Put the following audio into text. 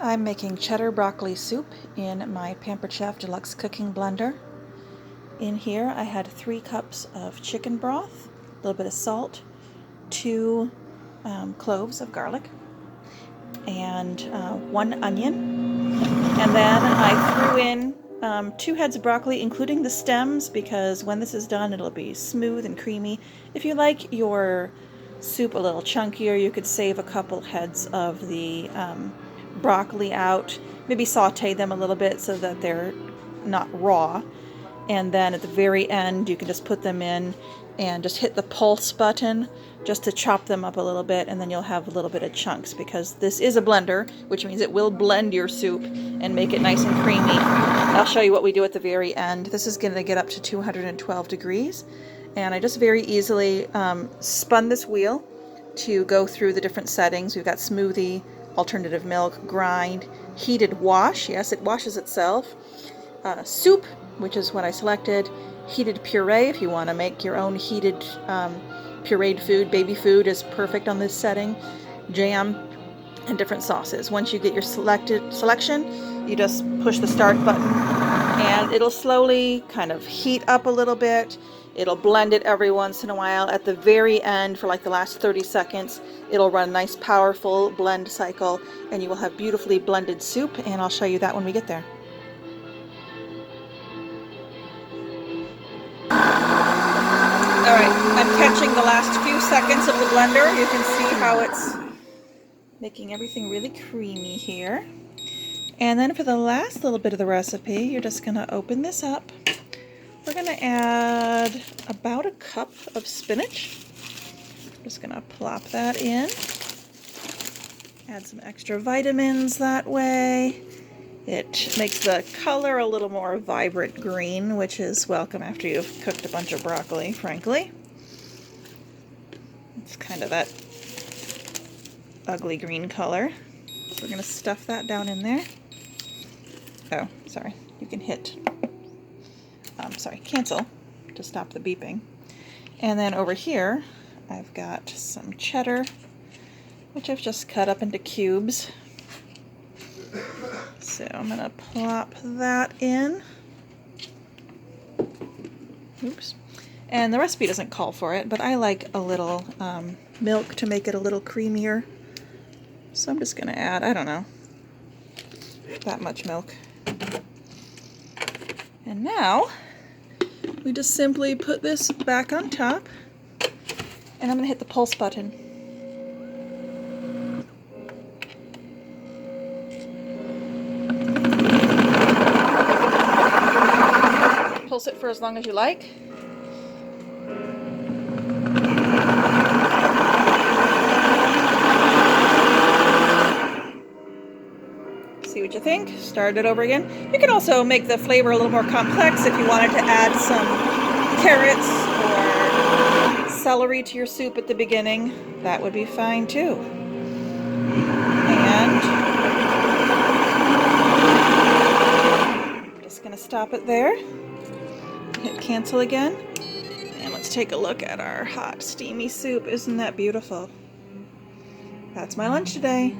I'm making cheddar broccoli soup in my Pampered Chef Deluxe Cooking Blender. In here I had 3 cups of chicken broth, a little bit of salt, 2 cloves of garlic, and 1 onion. And then I threw in 2 heads of broccoli, including the stems, because when this is done it'll be smooth and creamy. If you like your soup a little chunkier, you could save a couple heads of the broccoli out, maybe saute them a little bit so that they're not raw, and then at the very end you can just put them in and just hit the pulse button just to chop them up a little bit, and then you'll have a little bit of chunks, because this is a blender, which means it will blend your soup and make it nice and creamy. I'll show you what we do at the very end. This is going to get up to 212 degrees, and I just very easily spun this wheel to go through the different settings. We've got smoothie, alternative milk, grind, heated wash, yes, it washes itself, soup, which is what I selected, heated puree if you want to make your own heated pureed food. Baby food is perfect on this setting, jam, and different sauces. Once you get your selection, you just push the start button and it'll slowly kind of heat up a little bit. It'll blend it every once in a while. At the very end, for like the last 30 seconds, it'll run a nice powerful blend cycle, and you will have beautifully blended soup, and I'll show you that when we get there. Alright, I'm catching the last few seconds of the blender. You can see how it's making everything really creamy here. And then for the last little bit of the recipe, you're just going to open this up. We're going to add about a cup of spinach. I'm just going to plop that in. Add some extra vitamins that way. It makes the color a little more vibrant green, which is welcome after you've cooked a bunch of broccoli, frankly. It's kind of that ugly green color. So we're going to stuff that down in there. Oh, sorry. You can hit cancel to stop the beeping. And then over here, I've got some cheddar, which I've just cut up into cubes. So I'm going to plop that in. Oops. And the recipe doesn't call for it, but I like a little milk to make it a little creamier. So I'm just going to add, I don't know, that much milk. And now we just simply put this back on top, and I'm going to hit the pulse button. Pulse it for as long as you like. See what you think. Start it over again. You can also make the flavor a little more complex if you wanted to add some carrots or celery to your soup at the beginning. That would be fine too. And I'm just going to stop it there. Hit cancel again. And let's take a look at our hot, steamy soup. Isn't that beautiful? That's my lunch today.